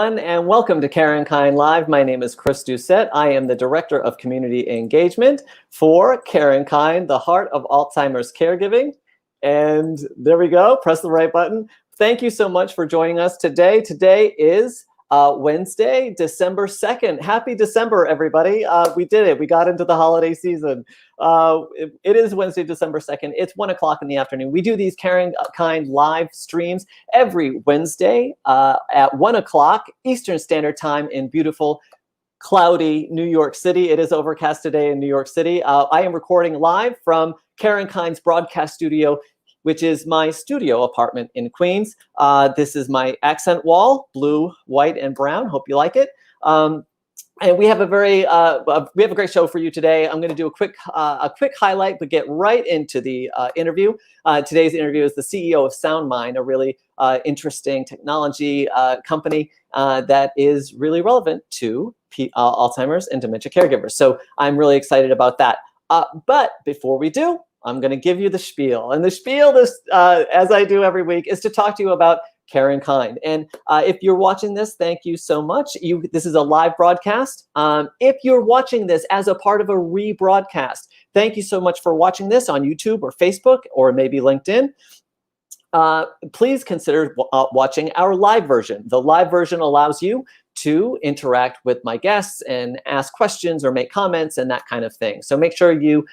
And welcome to CaringKind Live. My name is Chris Doucette. I am the Director of Community Engagement for CaringKind, the heart of Alzheimer's caregiving. And there we go. Press the right button. Thank you so much for joining us today. Today is Wednesday, December 2nd. Happy December, everybody. We did it. We got into the holiday season. It is Wednesday, December 2nd. It's 1 o'clock in the afternoon. We do these CaringKind live streams every Wednesday at 1 o'clock Eastern Standard Time in beautiful, cloudy New York City. It is overcast today in New York City. I am recording live from CaringKind's broadcast studio, which is my studio apartment in Queens. This is my accent wall, blue, white, and brown. Hope you like it. And we have a great show for you today. I'm going to do a quick highlight, but get right into the interview. Today's interview is the CEO of Soundmind, a really interesting technology company that is really relevant to Alzheimer's and dementia caregivers. So I'm really excited about that. But before we do, I'm going to give you the spiel. And the spiel, as I do every week, is to talk to you about CaringKind. And if you're watching this, thank you so much. This is a live broadcast. If you're watching this as a part of a rebroadcast, thank you so much for watching this on YouTube or Facebook or maybe LinkedIn. Please consider watching our live version. The live version allows you to interact with my guests and ask questions or make comments and that kind of thing. So make sure you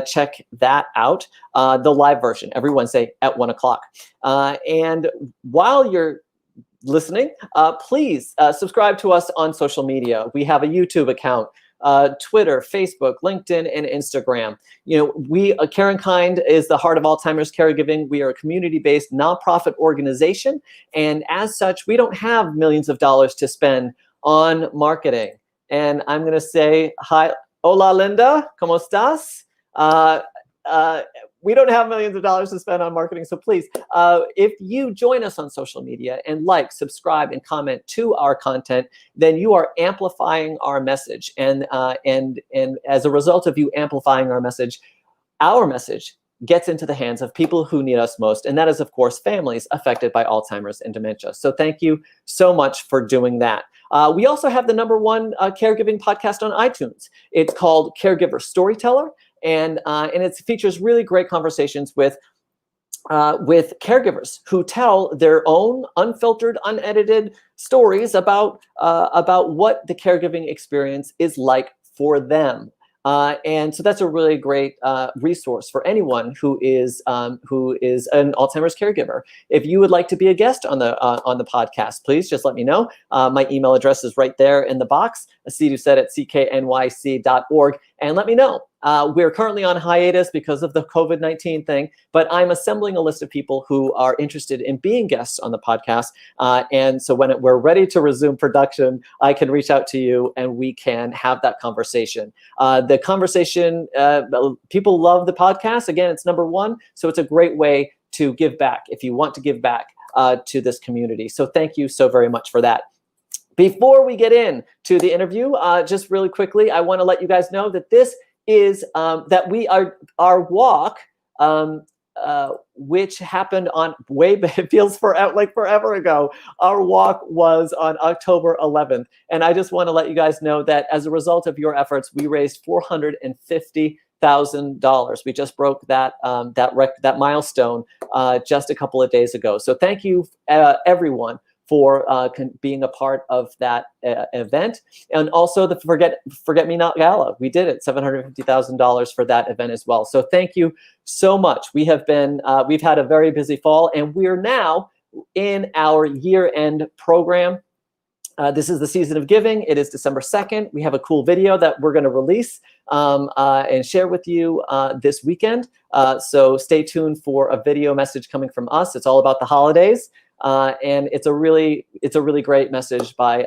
check that out, the live version, every Wednesday at 1 o'clock. And while you're listening, please subscribe to us on social media. We have a YouTube account, Twitter, Facebook, LinkedIn, and Instagram. CaringKind is the heart of Alzheimer's caregiving. We are a community-based nonprofit organization, and as such, we don't have millions of dollars to spend on marketing. And I'm going to say hi, hola Linda, ¿cómo estás? We don't have millions of dollars to spend on marketing, so please, if you join us on social media and like, subscribe, and comment to our content, then you are amplifying our message. And as a result of you amplifying our message gets into the hands of people who need us most, and that is, of course, families affected by Alzheimer's and dementia. So thank you so much for doing that. We also have the #1 caregiving podcast on iTunes. It's called Caregiver Storyteller. And it features really great conversations with caregivers who tell their own unfiltered, unedited stories about what the caregiving experience is like for them. And so that's a really great resource for anyone who is an Alzheimer's caregiver. If you would like to be a guest on the podcast, please just let me know. My email address is right there in the box, cducette@cknyc.org, and let me know. We're currently on hiatus because of the COVID-19 thing, but I'm assembling a list of people who are interested in being guests on the podcast. And so when we're ready to resume production, I can reach out to you and we can have that conversation. The conversation, people love the podcast. Again, it's #1, so it's a great way to give back if you want to give back to this community. So thank you so very much for that. Before we get into the interview, just really quickly, I want to let you guys know that this is our walk, which happened on it feels like forever ago. Our walk was on October 11th, and I just want to let you guys know that as a result of your efforts, we raised $450,000. We just broke that milestone just a couple of days ago. So thank you, everyone, for being a part of that event. And also the Forget Me Not Gala. We did it, $750,000 for that event as well. So thank you so much. We've had a very busy fall, and we're now in our year-end program. This is the season of giving. It is December 2nd. We have a cool video that we're going to release and share with you this weekend. So stay tuned for a video message coming from us. It's all about the holidays. And it's a really great message by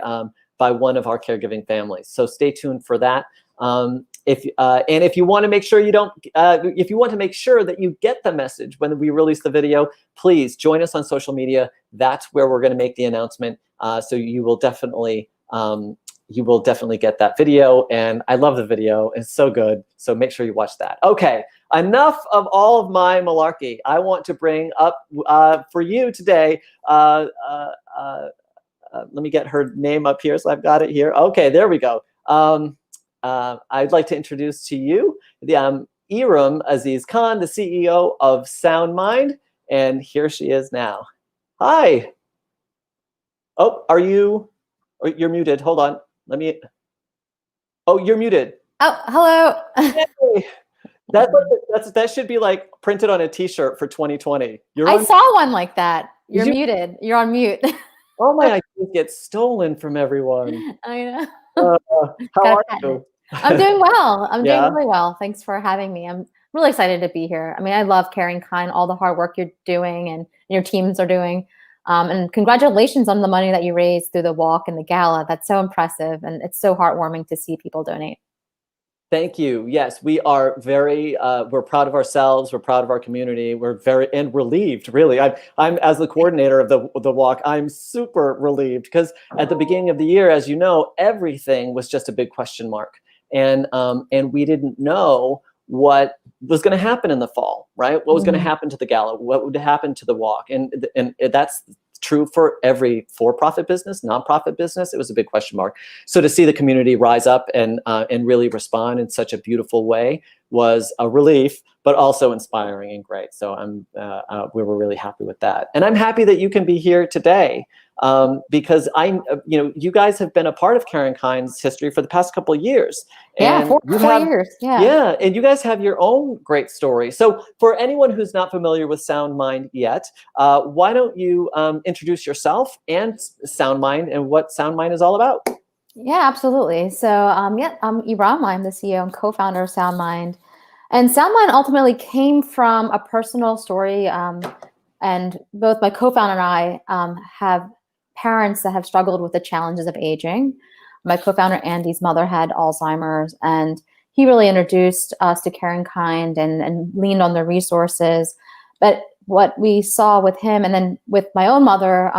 one of our caregiving families. So stay tuned for that. If you want to make sure if you want to make sure that you get the message when we release the video, please join us on social media. That's where we're going to make the announcement. So you will definitely get that video. And I love the video. It's so good. So make sure you watch that. Okay. Enough of all of my malarkey. I want to bring up for you today let me get her name up here. So I've got it here. Okay, there we go. I'd like to introduce to you the Erum Azeez Khan, the CEO of Soundmind, and here she is now. Hi. Oh, you're muted. Hold on. Oh, you're muted. Oh, hello. Hey. That should be like printed on a t-shirt for 2020. I saw one like that. You're muted. You're on mute. All my ideas get stolen from everyone. I know. How are you? I'm doing well. I'm doing really well. Thanks for having me. I'm really excited to be here. I mean, I love CaringKind, all the hard work you're doing and your teams are doing. And congratulations on the money that you raised through the walk and the gala. That's so impressive. And it's so heartwarming to see people donate. Thank you. Yes, we are very, we're proud of ourselves. We're proud of our community. We're very, and relieved, really. I'm as the coordinator of the walk, I'm super relieved because at the beginning of the year, as you know, everything was just a big question mark. And we didn't know what was going to happen in the fall, right? What was going to happen to the gala? What would happen to the walk? And that's true for every for-profit business, nonprofit business. It was a big question mark. So to see the community rise up and really respond in such a beautiful way was a relief, but also inspiring and great. So we were really happy with that. And I'm happy that you can be here today because you guys have been a part of CaringKind's history for the past couple of years. Yeah, four years. Yeah, and you guys have your own great story. So for anyone who's not familiar with Soundmind yet, why don't you introduce yourself and Soundmind and what Soundmind is all about? Yeah, absolutely. So I'm Erum. I'm the CEO and co-founder of Soundmind. And Soundmind ultimately came from a personal story. And both my co-founder and I have parents that have struggled with the challenges of aging. My co-founder Andy's mother had Alzheimer's, and he really introduced us to CaringKind and leaned on the resources. But what we saw with him, and then with my own mother,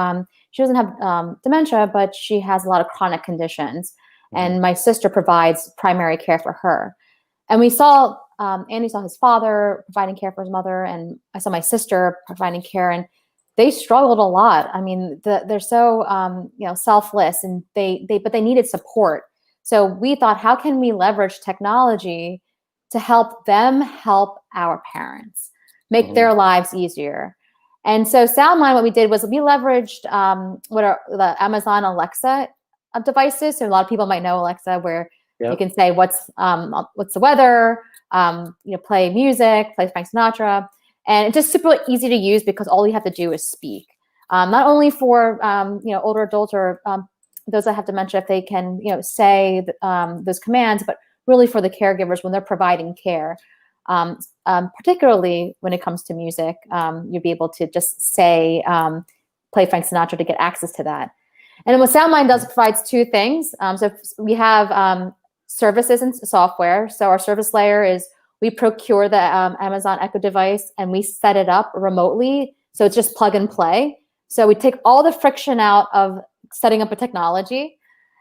she doesn't have dementia, but she has a lot of chronic conditions. And my sister provides primary care for her. And we saw, Andy saw his father providing care for his mother, and I saw my sister providing care, and they struggled a lot. I mean, they're so selfless, and but they needed support. So we thought, how can we leverage technology to help them help our parents, make their lives easier? And so Soundmind, what we did was we leveraged what are the Amazon Alexa devices. So a lot of people might know Alexa, where you can say what's the weather, play music, play Frank Sinatra. And it's just super easy to use because all you have to do is speak. Not only for older adults or those that have dementia, if they can say those commands, but really for the caregivers when they're providing care. Particularly when it comes to music, you'll be able to just say, play Frank Sinatra to get access to that. And what Soundmind does provides two things. So we have services and software. So our service layer is we procure the Amazon Echo device and we set it up remotely. So it's just plug and play. So we take all the friction out of setting up a technology.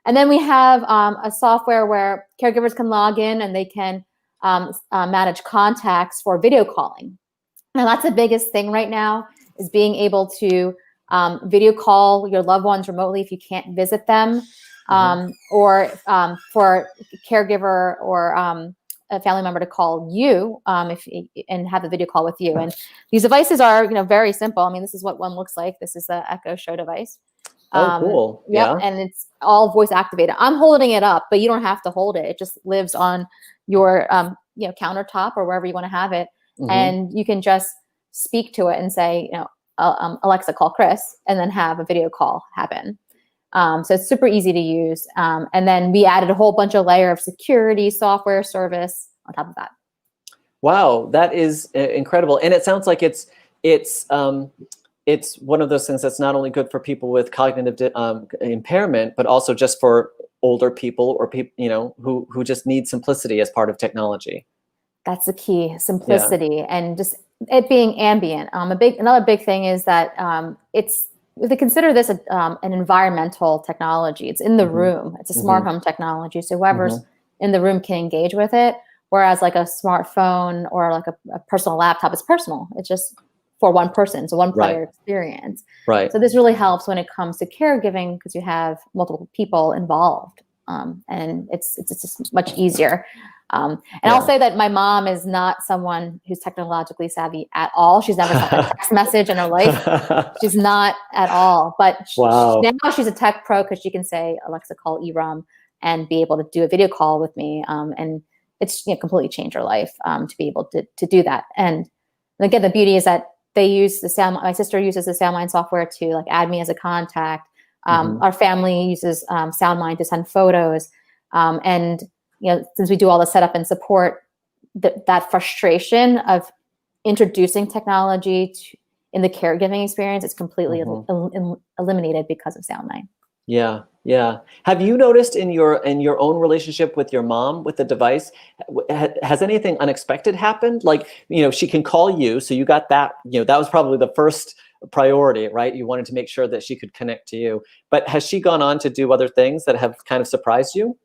And then we have a software where caregivers can log in and they can manage contacts for video calling. Now that's the biggest thing right now, is being able to video call your loved ones remotely if you can't visit them, or for a caregiver or a family member to call you and have a video call with you. And these devices are very simple. I mean, this is what one looks like. This is the Echo Show device. Oh, cool. Yeah. And it's all voice activated. I'm holding it up, but you don't have to hold it. It just lives on your countertop or wherever you want to have it. And you can just speak to it and say, Alexa, call Chris, and then have a video call happen. So it's super easy to use. And then we added a whole bunch of layer of security, software, service on top of that. Wow, that is incredible. And it sounds like it's one of those things that's not only good for people with cognitive impairment, but also just for older people or people, who just need simplicity as part of technology. That's the key, simplicity, and just it being ambient. Another big thing is that they consider this an environmental technology. It's in the room. It's a smart home technology. So whoever's in the room can engage with it. Whereas like a smartphone or like a personal laptop, it's personal. It's just for one person, so one Right. prior experience. Right. So this really helps when it comes to caregiving because you have multiple people involved, and it's just much easier. And I'll say that my mom is not someone who's technologically savvy at all. She's never sent a text message in her life. She's not at all. But Wow. now she's a tech pro because she can say, Alexa, call Erum, and be able to do a video call with me. And it's completely changed her life to be able to do that. And again, the beauty is that they use my sister uses the Soundmind software to like add me as a contact. Our family uses Soundmind to send photos. And since we do all the setup and support, that frustration of introducing technology in the caregiving experience is completely eliminated because of Soundmind. Yeah, yeah. Have you noticed in your own relationship with your mom with the device, has anything unexpected happened? Like, she can call you, so you got that. That was probably the first priority, right? You wanted to make sure that she could connect to you. But has she gone on to do other things that have kind of surprised you?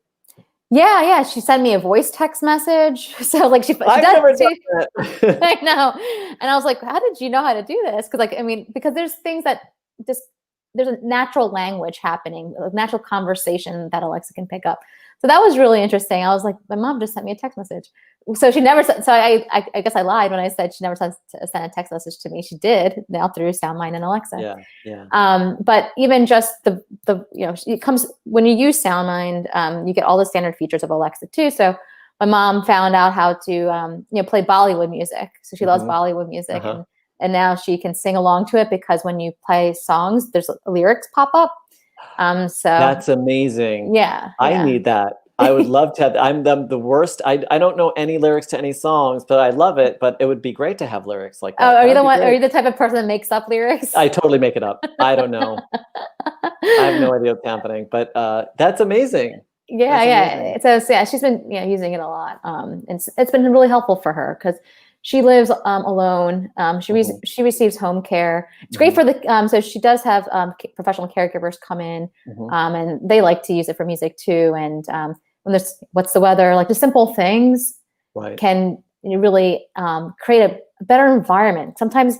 Yeah. She sent me a voice text message. So like she I've does never too. done that. I know. And I was like, how did you know how to do this? Because there's things that there's a natural language happening, a natural conversation that Alexa can pick up. So that was really interesting. I was like, my mom just sent me a text message. So she never said, so I guess I lied when I said she never sent a text message to me. She did now through Soundmind and Alexa. Yeah. But even just it comes when you use Soundmind, you get all the standard features of Alexa too. So my mom found out how to, play Bollywood music. So she loves Bollywood music. And now she can sing along to it because when you play songs, there's lyrics pop up. So that's amazing. Yeah. I need that. I would love to have. I'm the worst. I don't know any lyrics to any songs, but I love it. But it would be great to have lyrics like that. Oh, are you the type of person that makes up lyrics? I totally make it up. I don't know. I have no idea what's happening, but that's amazing. Yeah. So yeah, she's been using it a lot. It's been really helpful for her because she lives alone. She receives home care. It's great for so she does have professional caregivers come in, and they like to use it for music too. And when there's what's the weather, like the simple things can really create a better environment. Sometimes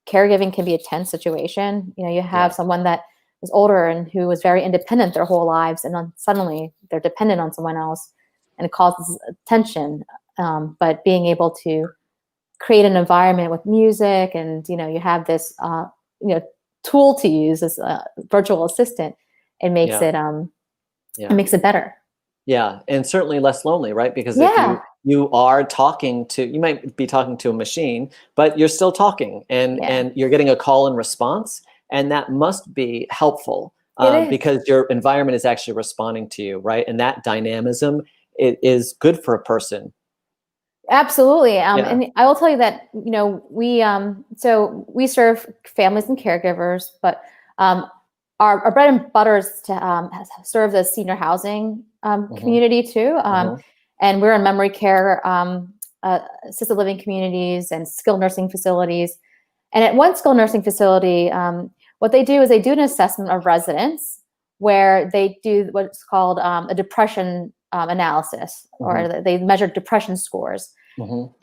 caregiving can be a tense situation. You have someone that is older and who was very independent their whole lives, and then suddenly they're dependent on someone else, and it causes tension. But being able to create an environment with music, and you have this tool to use as a virtual assistant, it makes it makes it better. Yeah, and certainly less lonely, right? Because if you are talking to, you might be talking to a machine, but you're still talking, and you're getting a call and response, and that must be helpful because your environment is actually responding to you, right? And that dynamism is good for a person. Absolutely. And I will tell you that, we serve families and caregivers, but our bread and butter is to serve the senior housing community too. And we're in memory care, assisted living communities and skilled nursing facilities. And at one skilled nursing facility, what they do is they do an assessment of residents where they do what's called a depression analysis, or they measure depression scores.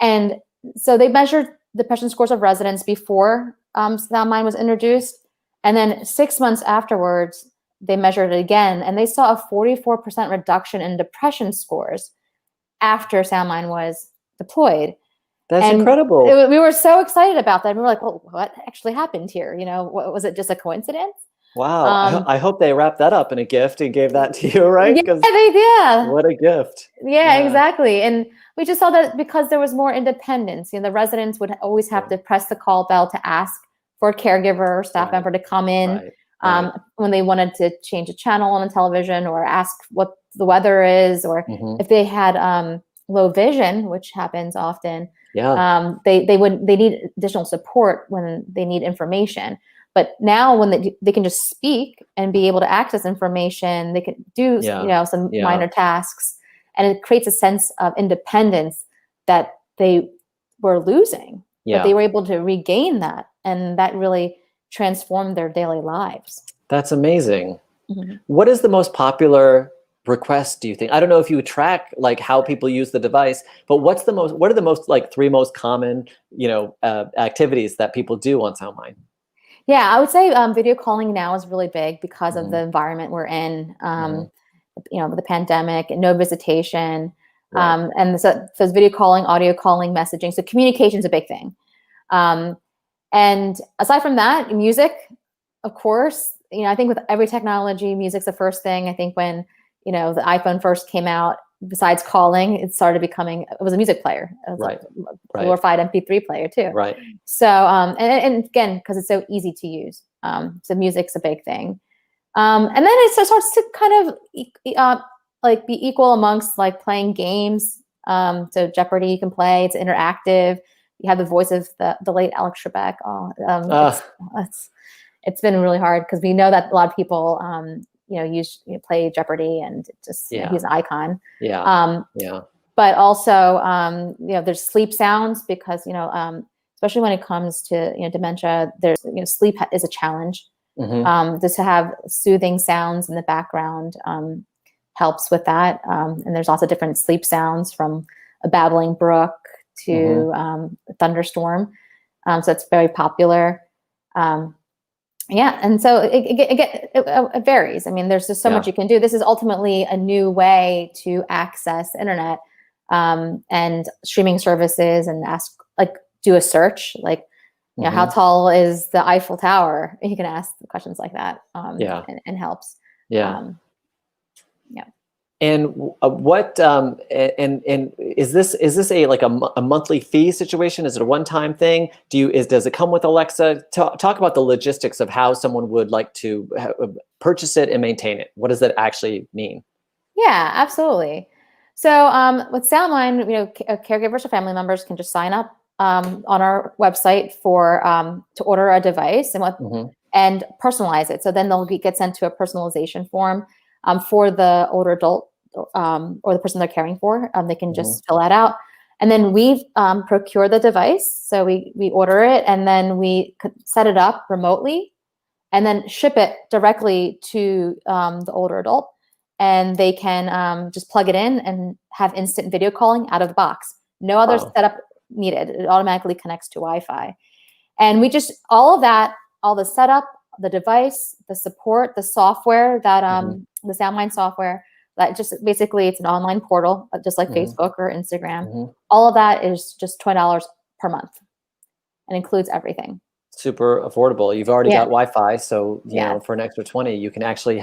And so they measured depression scores of residents before Soundmind was introduced. And then 6 months afterwards, they measured it again, and they saw a 44% reduction in depression scores after Soundmind was deployed. That's incredible. We were so excited about that. We were like, well, what actually happened here? Was it just a coincidence? Wow. I hope they wrapped that up in a gift and gave that to you, right? Yeah, they did. What a gift. Yeah, exactly. And we just saw that because there was more independence. The residents would always have to press the call bell to ask for a caregiver or staff member to come in when they wanted to change a channel on the television, or ask what the weather is, or if they had low vision, which happens often. They need additional support when they need information. But now when they can just speak and be able to access information, they can do some minor tasks, and it creates a sense of independence that they were losing. But they were able to regain that, and that really transformed their daily lives. That's amazing. What is the most popular requests do you think? I don't know if you track like how people use the device, but what are the most like 3 most common, activities that people do on Soundmind? Yeah, I would say video calling now is really big because of Mhm. the environment we're in. Mhm. The pandemic, no visitation, Right. and so it's video calling, audio calling, messaging. So communication is a big thing. Um, and aside from that, music, of course. I think with every technology, music's the first thing. I think when the iPhone first came out, besides calling, it started becoming, it was a music player. It was Right. a glorified MP3 player too. Right. So, and again, because it's so easy to use. So music's a big thing. And then it starts to kind of like be equal amongst like playing games. So Jeopardy you can play, it's interactive. You have the voice of the late Alex Trebek. It's been really hard because we know that a lot of people play Jeopardy, and just he's an icon. Yeah. But also there's sleep sounds because especially when it comes to dementia, there's sleep is a challenge. Mm-hmm. Just to have soothing sounds in the background helps with that. And there's also different sleep sounds, from a babbling brook to a thunderstorm. So it's very popular. And so it varies. I mean, there's just so much you can do. This is ultimately a new way to access the internet and streaming services, and do a search, like, how tall is the Eiffel Tower? You can ask questions like that, and helps. And what and is this a monthly fee situation? Is it a one-time thing? Does it come with Alexa? Talk about the logistics of how someone would like to purchase it and maintain it. What does that actually mean? Yeah, absolutely. So with Soundmind, caregivers or family members can just sign up on our website for to order a device and personalize it. So then they'll get sent to a personalization form for the older adult or the person they're caring for. They can just fill that out, and then we procure the device. So we order it, and then we set it up remotely, and then ship it directly to the older adult, and they can just plug it in and have instant video calling out of the box. No other setup needed. It automatically connects to Wi-Fi. And we just, all of that, all the setup, the device, the support, the software that the Soundmind software, that just basically, it's an online portal, just like Facebook or Instagram. All of that is just $20 per month and includes everything. Super affordable. You've already got Wi-Fi, so for an extra 20, you can actually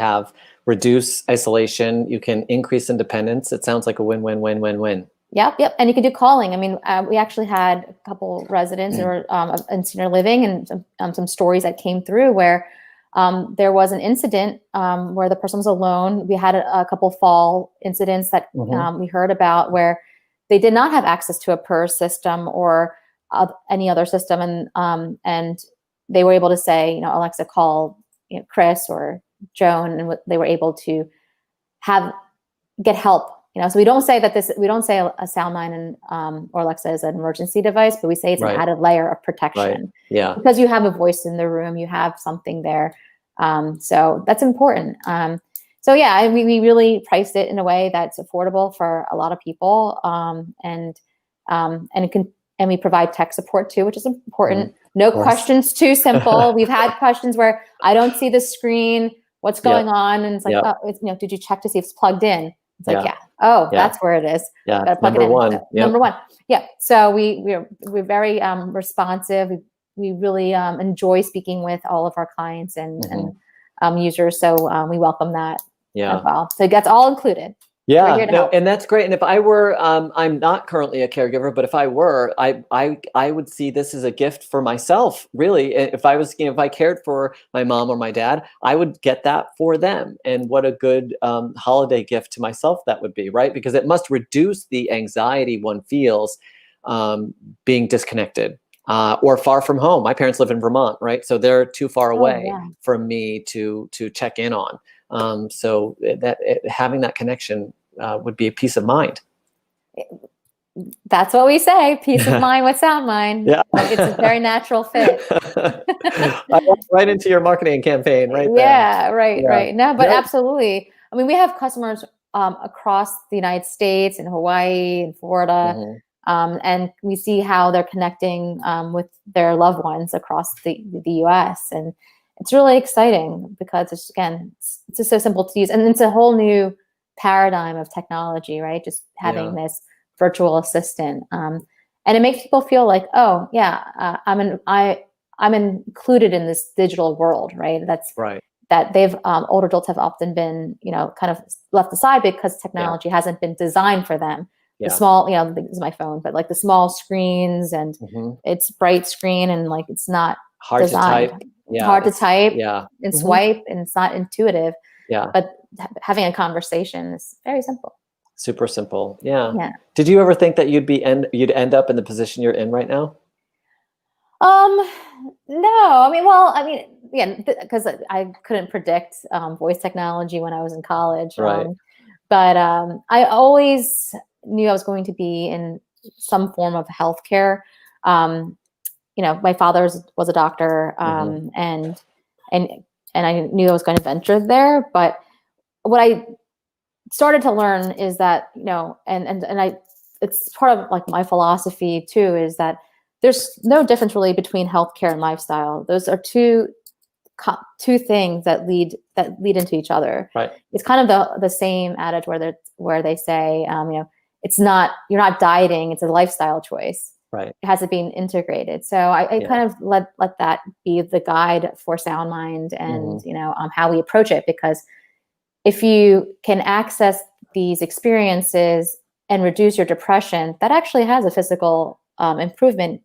reduce isolation. You can increase independence. It sounds like a win-win-win-win-win. Yep. And you can do calling. I mean, we actually had a couple residents who were in senior living, and some stories that came through where there was an incident where the person was alone. We had a couple fall incidents that we heard about where they did not have access to a PERS system or any other system, and they were able to say, Alexa, call Chris or Joan, and they were able to get help. So we don't say a Soundmind or Alexa is an emergency device, but we say it's an added layer of protection. Yeah. Because you have a voice in the room, you have something there. So that's important. We really priced it in a way that's affordable for a lot of people. And we provide tech support too, which is important. No questions too simple. We've had questions where I don't see the screen, what's going on? And it's like, did you check to see if it's plugged in? It's like, that's where it is. Yeah, number one. So, number one. Yeah. So we're very responsive. We really enjoy speaking with all of our clients and users. So we welcome that as well. So it gets all included. Yeah, and that's great. And if I were, I'm not currently a caregiver, but if I were, I would see this as a gift for myself, really. If I was, if I cared for my mom or my dad, I would get that for them. And what a good holiday gift to myself that would be, right? Because it must reduce the anxiety one feels being disconnected or far from home. My parents live in Vermont, right? So they're too far away from me to check in on. So having that connection would be a peace of mind. That's what we say, peace of mind with Soundmind. Yeah. It's a very natural fit. Right into your marketing campaign, right there. Yeah, right. No, but absolutely. I mean, we have customers across the United States and Hawaii and Florida. And we see how they're connecting with their loved ones across the US. And it's really exciting because it's just so simple to use. And it's a whole new paradigm of technology, right? Just having this virtual assistant. And it makes people feel like, oh yeah, I'm included in this digital world, right? That's right. That they've older adults have often been, kind of left aside because technology hasn't been designed for them. The small, this is my phone, but like the small screens and it's bright screen and like it's not hard designed. to type. Yeah, hard to type and swipe, and it's not intuitive. But having a conversation is very simple. Super simple. Yeah. Did you ever think that you'd end up in the position you're in right now? No. Because I couldn't predict voice technology when I was in college. Right. But I always knew I was going to be in some form of healthcare. My father was a doctor, and I knew I was going to venture there. But what I started to learn is that, it's part of like my philosophy too, is that there's no difference really between healthcare and lifestyle. Those are two things that lead into each other. Right. It's kind of the same adage where they say, you're not dieting, it's a lifestyle choice. Right. It has to be integrated. So I kind of let that be the guide for Soundmind and how we approach it, because if you can access these experiences and reduce your depression, that actually has a physical improvement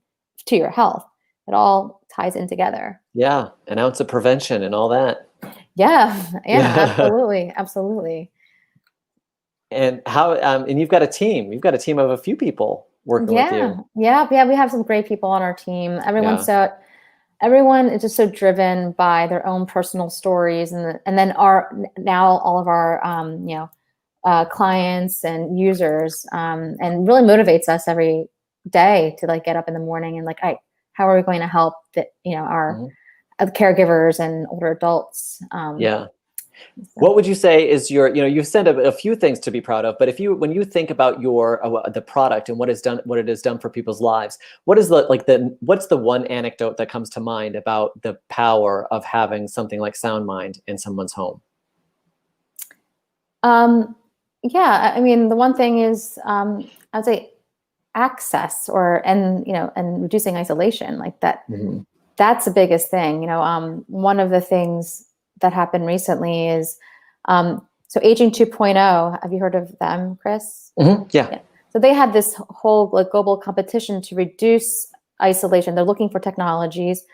to your health. It all ties in together. Yeah. An ounce of prevention and all that. Yeah, absolutely. And how, and you've got a team of a few people working with you. Yeah. We have some great people on our team. Everyone is just so driven by their own personal stories, and then all of our clients and users, and really motivates us every day to like get up in the morning and like, how are we going to help our caregivers and older adults? What would you say is you've said a few things to be proud of, but when you think about the product and what it has done for people's lives, what's the one anecdote that comes to mind about the power of having something like Soundmind in someone's home? The one thing is, I would say access and reducing isolation, like that. That's the biggest thing. One of the things that happened recently is, so Aging 2.0, have you heard of them, Chris? Yeah. So they had this whole global competition to reduce isolation. They're looking for technologies.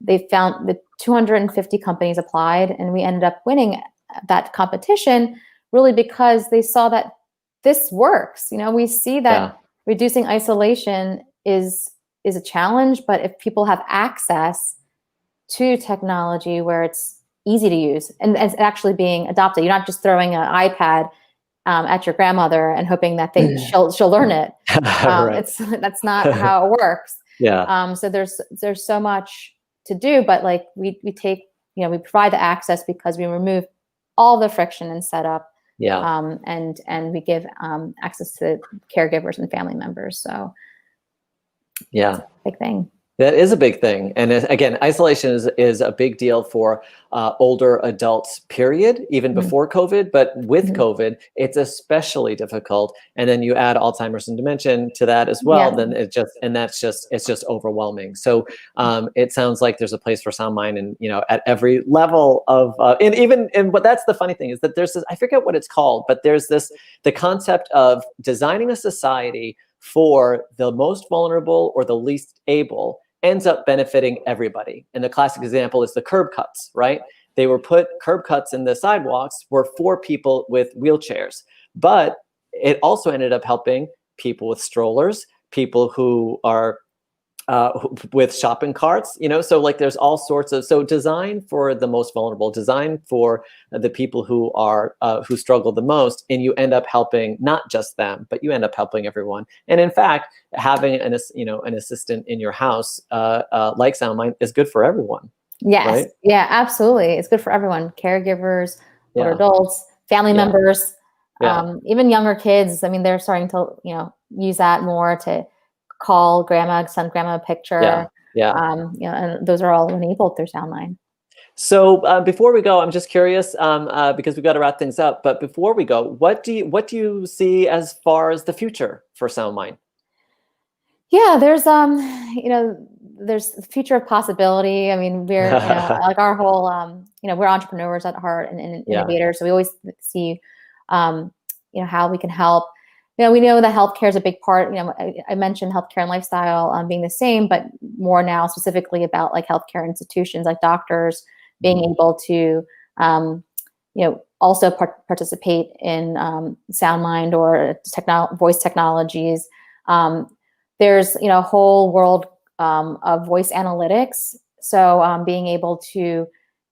They found that 250 companies applied, and we ended up winning that competition really because they saw that this works. We see that reducing isolation is a challenge, but if people have access to technology where it's easy to use and it's actually being adopted, you're not just throwing an iPad at your grandmother and hoping that she'll learn it. Right. That's not how it works. So there's so much to do, but like we provide the access because we remove all the friction and setup. And we give access to caregivers and family members. So it's a big thing. That is a big thing. And again, isolation is a big deal for older adults, period, even before COVID. But with COVID, it's especially difficult. And then you add Alzheimer's and dementia to that as well. Then it's just overwhelming. So it sounds like there's a place for Soundmind, and at every level of but that's the funny thing is that there's this, I forget what it's called, but there's the concept of designing a society for the most vulnerable or the least able ends up benefiting everybody. And the classic example is the curb cuts, right? They were put curb cuts in the sidewalks were for people with wheelchairs, but it also ended up helping people with strollers, people who are with shopping carts, so like there's all sorts of, so design for the most vulnerable, design for the people who struggle the most, and you end up helping not just them, but you end up helping everyone. And in fact, having an assistant in your house like Soundmind is good for everyone. Yes. Right? Yeah, absolutely. It's good for everyone. Caregivers, older adults, family members. Yeah. Even younger kids, I mean, they're starting to, use that more to call grandma, send grandma a picture. Yeah. And those are all enabled through Soundmind. So before we go, I'm just curious because we've got to wrap things up. But before we go, what do you see as far as the future for Soundmind? Yeah, there's the future of possibility. I mean, we're, like our whole, we're entrepreneurs at heart and innovators. So we always see, how we can help. We know that healthcare is a big part. I mentioned healthcare and lifestyle being the same, but more now specifically about like healthcare institutions, like doctors being able to, also participate in Soundmind or voice technologies. There's a whole world of voice analytics. So being able to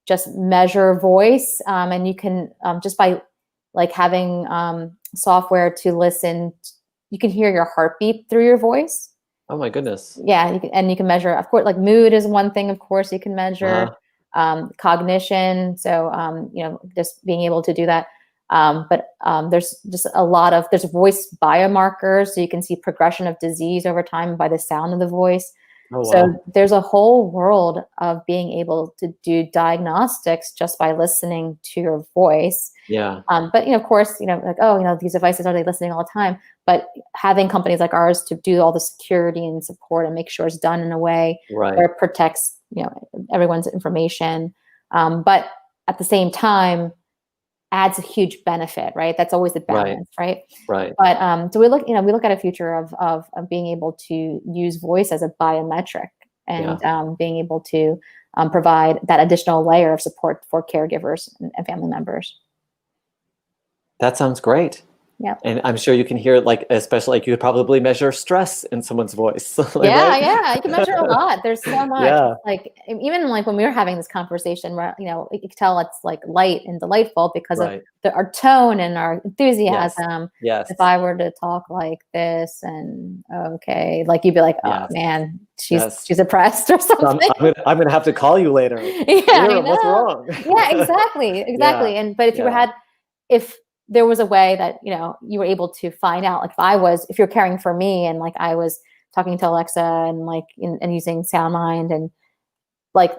just measure voice, and you can just by like having software to listen, you can hear your heartbeat through your voice. Oh my goodness. Yeah, you can measure, of course, like mood is one thing, of course, you can measure. Cognition. So, just being able to do that. But there's just there's voice biomarkers. So you can see progression of disease over time by the sound of the voice. Oh, wow. So there's a whole world of being able to do diagnostics just by listening to your voice. Yeah. But, of course, like, these devices, are they listening all the time? But having companies like ours to do all the security and support and make sure it's done in a way where it protects, everyone's information. But at the same time, adds a huge benefit, right? That's always the balance, right? Right. But so we look at a future of being able to use voice as a biometric and being able to provide that additional layer of support for caregivers and family members. That sounds great. Yeah. And I'm sure you can hear, like, especially like you could probably measure stress in someone's voice. Like, Yeah, you can measure a lot. There's so much. Yeah. Like even like when we were having this conversation, where you can tell it's like light and delightful because of our tone and our enthusiasm. Yes. If I were to talk like this and okay, like you'd be like, oh man, she's depressed or something. I'm gonna have to call you later. Yeah, what's wrong? Yeah, exactly. And but if there was a way that, you were able to find out, like if you're caring for me and like I was talking to Alexa and like, and using Soundmind and like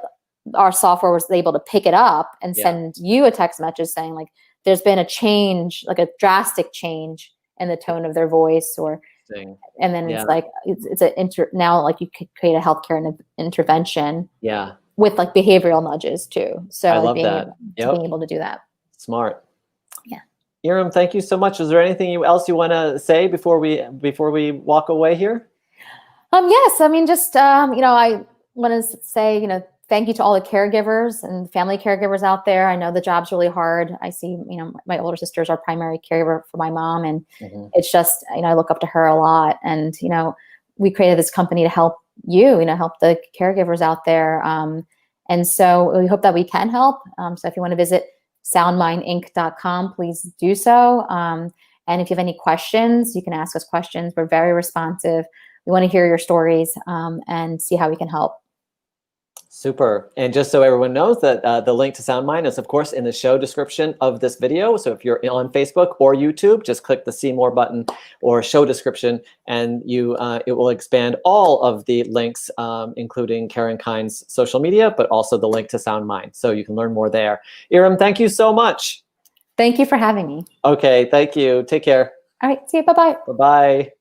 our software was able to pick it up and send you a text message saying like, there's been a change, like a drastic change in the tone of their voice and then it's like, now like you could create a healthcare intervention with like behavioral nudges too. So I love that. Being able to do that. Smart. Yeah. Erum, thank you so much. Is there anything else you want to say before we walk away here? Yes. I mean, just I want to say, thank you to all the caregivers and family caregivers out there. I know the job's really hard. I see, my older sister is our primary caregiver for my mom, and it's just, I look up to her a lot. And we created this company to help help the caregivers out there. And so we hope that we can help. So if you want to visit soundmindinc.com, please do so. And if you have any questions, you can ask us questions. We're very responsive. We want to hear your stories and see how we can help. Super. And just so everyone knows that the link to Soundmind is, of course, in the show description of this video. So if you're on Facebook or YouTube, just click the See More button or show description, and it will expand all of the links, including CaringKind's social media, but also the link to Soundmind. So you can learn more there. Erum, thank you so much. Thank you for having me. Okay, thank you. Take care. All right, see you. Bye-bye. Bye-bye.